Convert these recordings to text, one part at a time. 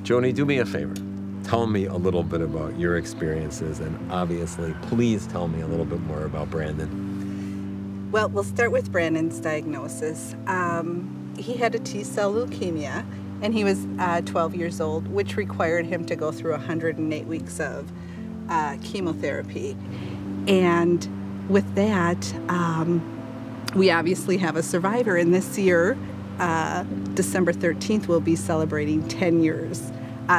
Joni, do me a favor. Tell me a little bit about your experiences, and obviously, please tell me a little bit more about Brandon. Well, we'll start with Brandon's diagnosis. He had a T-cell leukemia, and he was 12 years old, which required him to go through 108 weeks of chemotherapy. And with that, we obviously have a survivor, and this year, December 13th, we'll be celebrating 10 years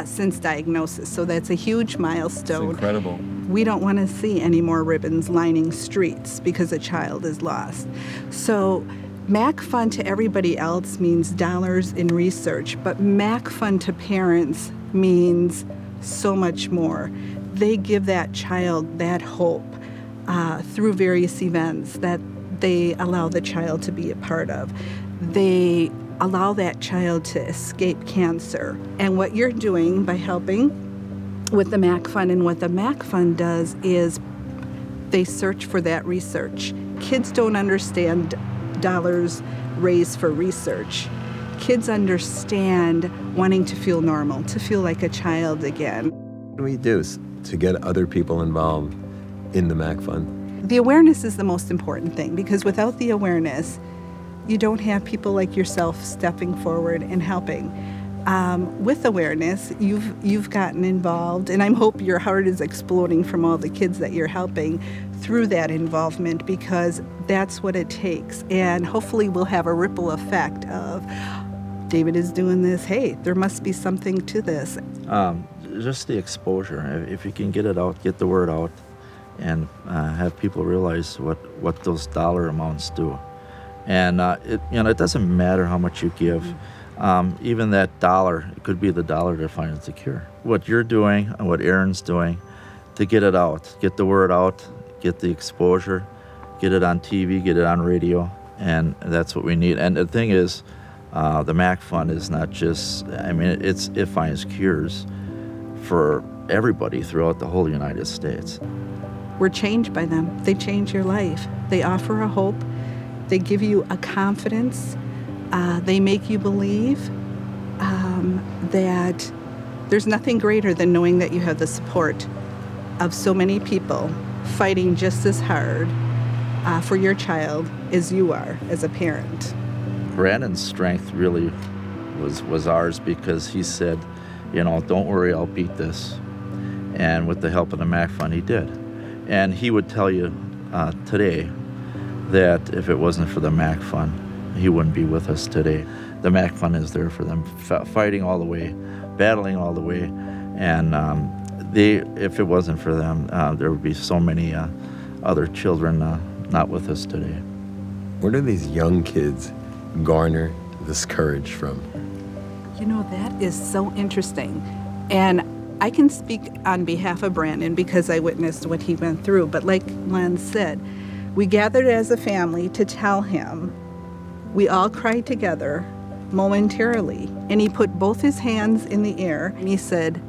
since diagnosis. So that's a huge milestone. It's incredible. We don't want to see any more ribbons lining streets because a child is lost. So MACC Fund to everybody else means dollars in research, but MACC Fund to parents means so much more. They give that child that hope through various events that they allow the child to be a part of. They allow that child to escape cancer. And what you're doing by helping with the MACC Fund, and what the MACC Fund does is they search for that research. Kids don't understand dollars raised for research. Kids understand wanting to feel normal, to feel like a child again. What do we do to get other people involved in the MACC Fund? The awareness is the most important thing, because without the awareness, you don't have people like yourself stepping forward and helping. With awareness, you've gotten involved, and I hope your heart is exploding from all the kids that you're helping through that involvement, because that's what it takes. And hopefully we'll have a ripple effect of, David is doing this, hey, there must be something to this. Just the exposure. If you can get it out, get the word out, and have people realize what those dollar amounts do. And it doesn't matter how much you give. Even that dollar, it could be the dollar that finds the cure. What you're doing and what Aaron's doing to get it out, get the word out, get the exposure, get it on TV, get it on radio, and that's what we need. And the thing is, the MACC Fund is not just, it finds cures for everybody throughout the whole United States. We're changed by them. They change your life. They offer a hope. They give you a confidence. They make you believe that there's nothing greater than knowing that you have the support of so many people fighting just as hard for your child as you are as a parent. Brandon's strength really was ours, because he said, don't worry, I'll beat this. And with the help of the MACC Fund, he did. And he would tell you today that if it wasn't for the MACC Fund, he wouldn't be with us today. The MACC Fund is there for them, fighting all the way, battling all the way, and if it wasn't for them, there would be so many other children not with us today. Where do these young kids garner this courage from? That is so interesting. And I can speak on behalf of Brandon because I witnessed what he went through, but like Len said, we gathered as a family to tell him. We all cried together momentarily, and he put both his hands in the air and he said,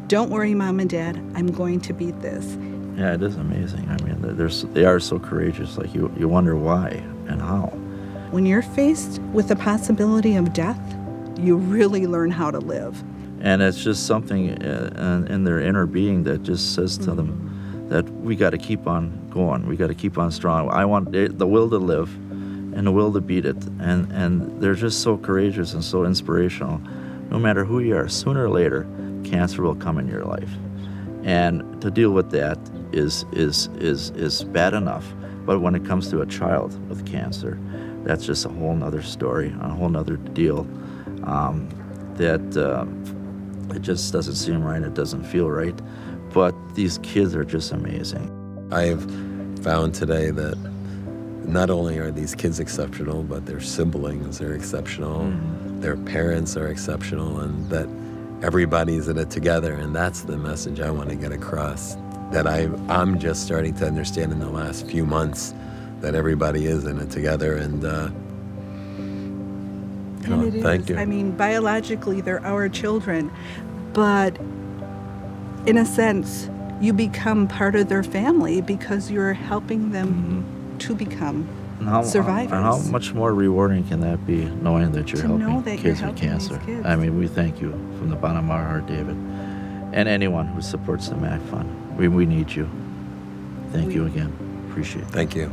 "Don't worry, Mom and Dad, I'm going to beat this." Yeah, it is amazing. They are so courageous. Like you wonder why and how. When you're faced with the possibility of death, you really learn how to live. And it's just something in their inner being that just says to them that we got to keep on going. We got to keep on strong. I want the will to live and the will to beat it. And they're just so courageous and so inspirational. No matter who you are, sooner or later, cancer will come in your life. And to deal with that is bad enough. But when it comes to a child with cancer, that's just a whole nother story, a whole nother deal. It just doesn't seem right, it doesn't feel right. But these kids are just amazing. I've found today that not only are these kids exceptional, but their siblings are exceptional, their parents are exceptional, and that everybody's in it together. And that's the message I want to get across, that I'm just starting to understand in the last few months, that everybody is in it together. And thank you. Biologically, they're our children, but in a sense, you become part of their family because you're helping them to become survivors. And how much more rewarding can that be, knowing that you're To know helping that you're kids with helping these cancer? kids. I mean, we thank you from the bottom of our heart, David, and anyone who supports the MACC Fund. We need you. Thank you again. Appreciate it. Thank you.